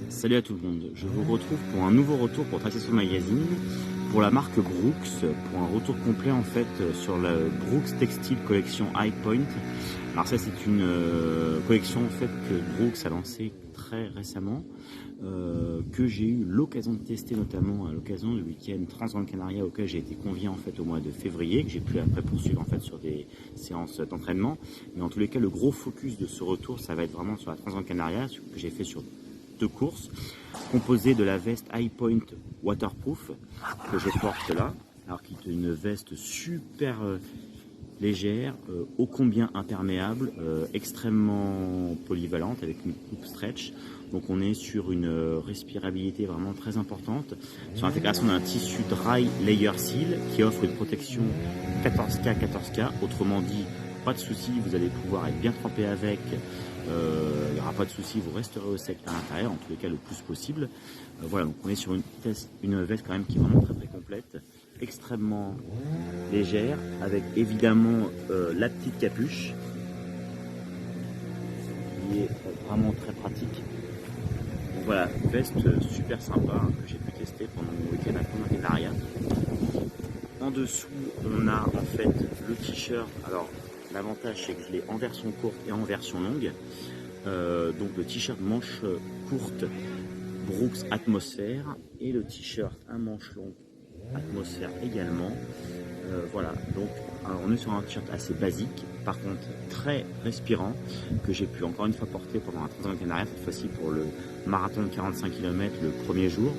Salut à tout le monde, je vous retrouve pour un nouveau retour pour Traxxation Magazine pour la marque Brooks, pour un retour complet en fait sur la Brooks Textile Collection High Point. Alors ça c'est une collection en fait que Brooks a lancée très récemment, que j'ai eu l'occasion de tester notamment à l'occasion du week-end Trans-Grande Canaria auquel j'ai été convié en fait au mois de février, que j'ai pu après poursuivre en fait sur des séances d'entraînement. Mais en tous les cas le gros focus de ce retour ça va être vraiment sur la Trans-Grande Canaria que j'ai fait sur deux courses, composée de la veste High Point Waterproof que je porte là, alors qui est une veste super légère, ô combien imperméable, extrêmement polyvalente avec une coupe stretch. Donc on est sur une respirabilité vraiment très importante, sur l'intégration d'un tissu dry layer seal qui offre une protection 14K, autrement dit pas de souci, vous allez pouvoir être bien trempé avec, il n'y aura pas de souci, vous resterez au sec à l'intérieur, en tous les cas le plus possible. Voilà, donc on est sur une veste quand même qui est vraiment très très complète, extrêmement légère, avec évidemment la petite capuche, qui est vraiment très pratique. Donc voilà, une veste super sympa que j'ai pu tester pendant mon week-end à Trans-Grande Canaria. En dessous, on a en fait le t-shirt. Alors, l'avantage c'est que je l'ai en version courte et en version longue. Donc le t-shirt manche courte Brooks Atmosphère et le t-shirt à manche longue Atmosphère également. Voilà, donc alors on est sur un t-shirt assez basique, par contre très respirant, que j'ai pu encore une fois porter pendant un Trans-Grande Canaria, cette fois-ci pour le marathon de 45 km le premier jour.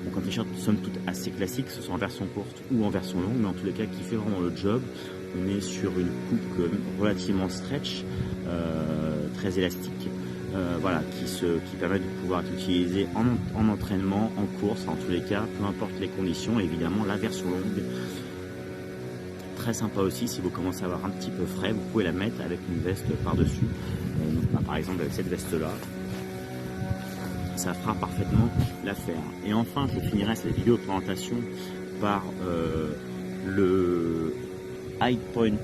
Donc un t-shirt somme toute assez classique, que ce soit en version courte ou en version longue, mais en tous les cas qui fait vraiment le job. On est sur une coupe relativement stretch, très élastique, voilà, qui permet de pouvoir être utilisé en entraînement, en course, en tous les cas, peu importe les conditions. Et évidemment la version longue, très sympa aussi, si vous commencez à avoir un petit peu frais, vous pouvez la mettre avec une veste par-dessus. Par exemple avec cette veste-là, ça fera parfaitement l'affaire. Et enfin, je finirai cette vidéo de présentation par le High Point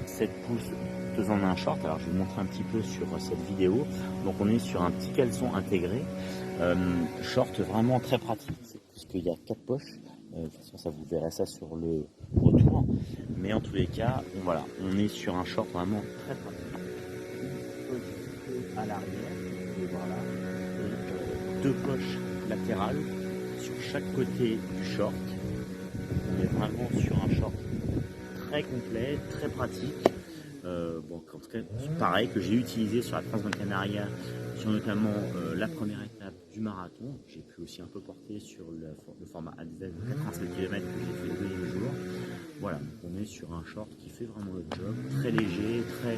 7 pouces 2 en 1 short. Alors je vais vous montrer un petit peu sur cette vidéo. Donc on est sur un petit caleçon intégré, short vraiment très pratique, puisqu'il y a 4 poches. De toute façon ça vous verrez ça sur le retour. Mais en tous les cas, voilà, on est sur un short vraiment très pratique. À l'arrière, et voilà. Deux poches latérales sur chaque côté du short. On est vraiment sur un short très complet, très pratique. Bon, en tout cas, pareil que j'ai utilisé sur la Trans-Grande Canaria, sur notamment la première étape du marathon. J'ai pu aussi un peu porter sur le format Advent de 87 km que j'ai fait le deuxième jour. Voilà, donc on est sur un short qui fait vraiment le job, très léger, très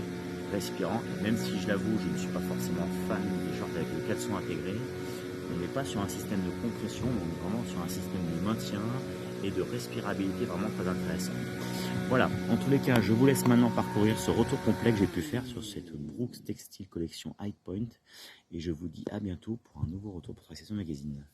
respirant. Et même si je l'avoue, je ne suis pas forcément fan des shorts avec le caleçon intégré. On n'est pas sur un système de compression, on est vraiment sur un système de maintien et de respirabilité vraiment très intéressant. Voilà, en tous les cas, je vous laisse maintenant parcourir ce retour complet que j'ai pu faire sur cette Brooks Textile Collection High Point. Et je vous dis à bientôt pour un nouveau retour pour Traxxation Magazine.